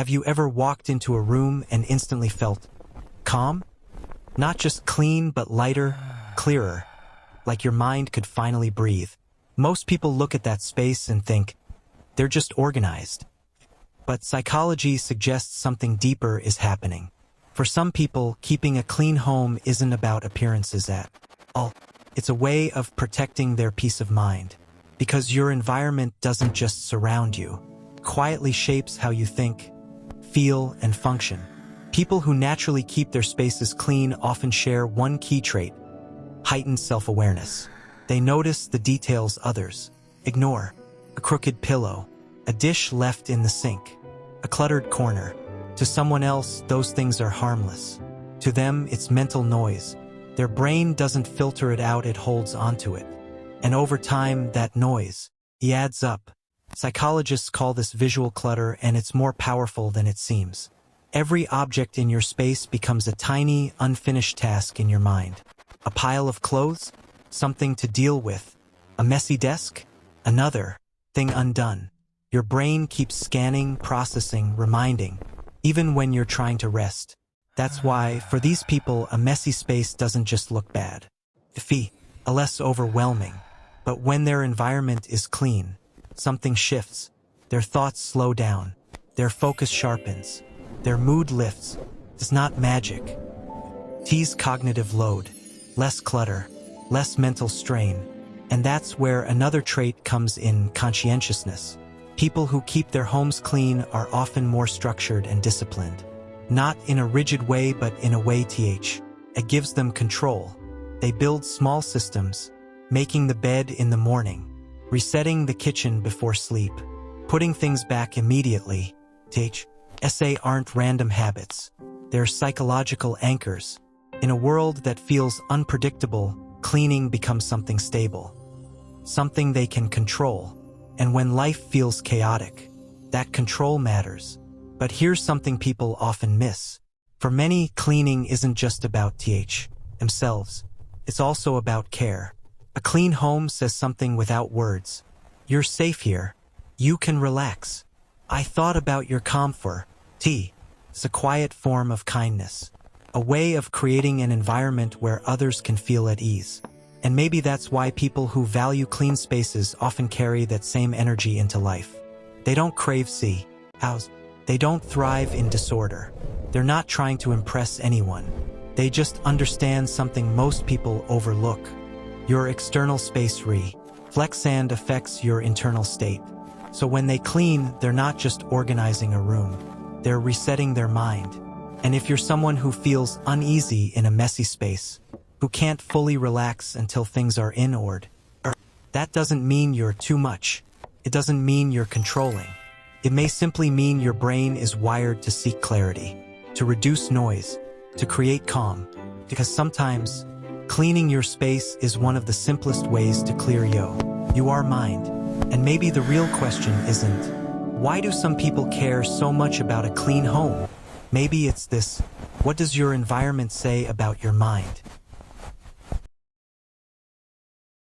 Have you ever walked into a room and instantly felt calm? Not just clean, but lighter, clearer, like your mind could finally breathe. Most people look at that space and think, they're just organized. But psychology suggests something deeper is happening. For some people, keeping a clean home isn't about appearances at all. It's a way of protecting their peace of mind. Because your environment doesn't just surround you, it quietly shapes how you think, feel, and function. People who naturally keep their spaces clean often share one key trait: heightened self-awareness. They notice the details others ignore: a crooked pillow, a dish left in the sink, a cluttered corner. To someone else, those things are harmless. To them, it's mental noise. Their brain doesn't filter it out, it holds onto it. And over time, that noise, it adds up. Psychologists call this visual clutter, and it's more powerful than it seems. Every object in your space becomes a tiny, unfinished task in your mind. A pile of clothes, something to deal with. A messy desk, another thing undone. Your brain keeps scanning, processing, reminding, even when you're trying to rest. That's why, for these people, a messy space doesn't just look bad. It feels less overwhelming. But when their environment is clean, something shifts. Their thoughts slow down. Their focus sharpens. Their mood lifts. It's not magic. It's cognitive load. Less clutter. Less mental strain. And that's where another trait comes in: conscientiousness. People who keep their homes clean are often more structured and disciplined. Not in a rigid way, but in a way it gives them control. They build small systems, making the bed in the morning, resetting the kitchen before sleep, putting things back immediately. SA aren't random habits. They're psychological anchors. In a world that feels unpredictable, cleaning becomes something stable, something they can control. And when life feels chaotic, that control matters. But here's something people often miss. For many, cleaning isn't just about themselves. It's also about care. A clean home says something without words. You're safe here. You can relax. I thought about your comfort. It's a quiet form of kindness. A way of creating an environment where others can feel at ease. And maybe that's why people who value clean spaces often carry that same energy into life. They don't crave house. They don't thrive in disorder. They're not trying to impress anyone. They just understand something most people overlook. Your external space reflects and affects your internal state. So when they clean, they're not just organizing a room. They're resetting their mind. And if you're someone who feels uneasy in a messy space, who can't fully relax until things are in order, that doesn't mean you're too much. It doesn't mean you're controlling. It may simply mean your brain is wired to seek clarity, to reduce noise, to create calm. Because sometimes, cleaning your space is one of the simplest ways to clear your mind. And maybe the real question isn't, why do some people care so much about a clean home? Maybe it's this: what does your environment say about your mind?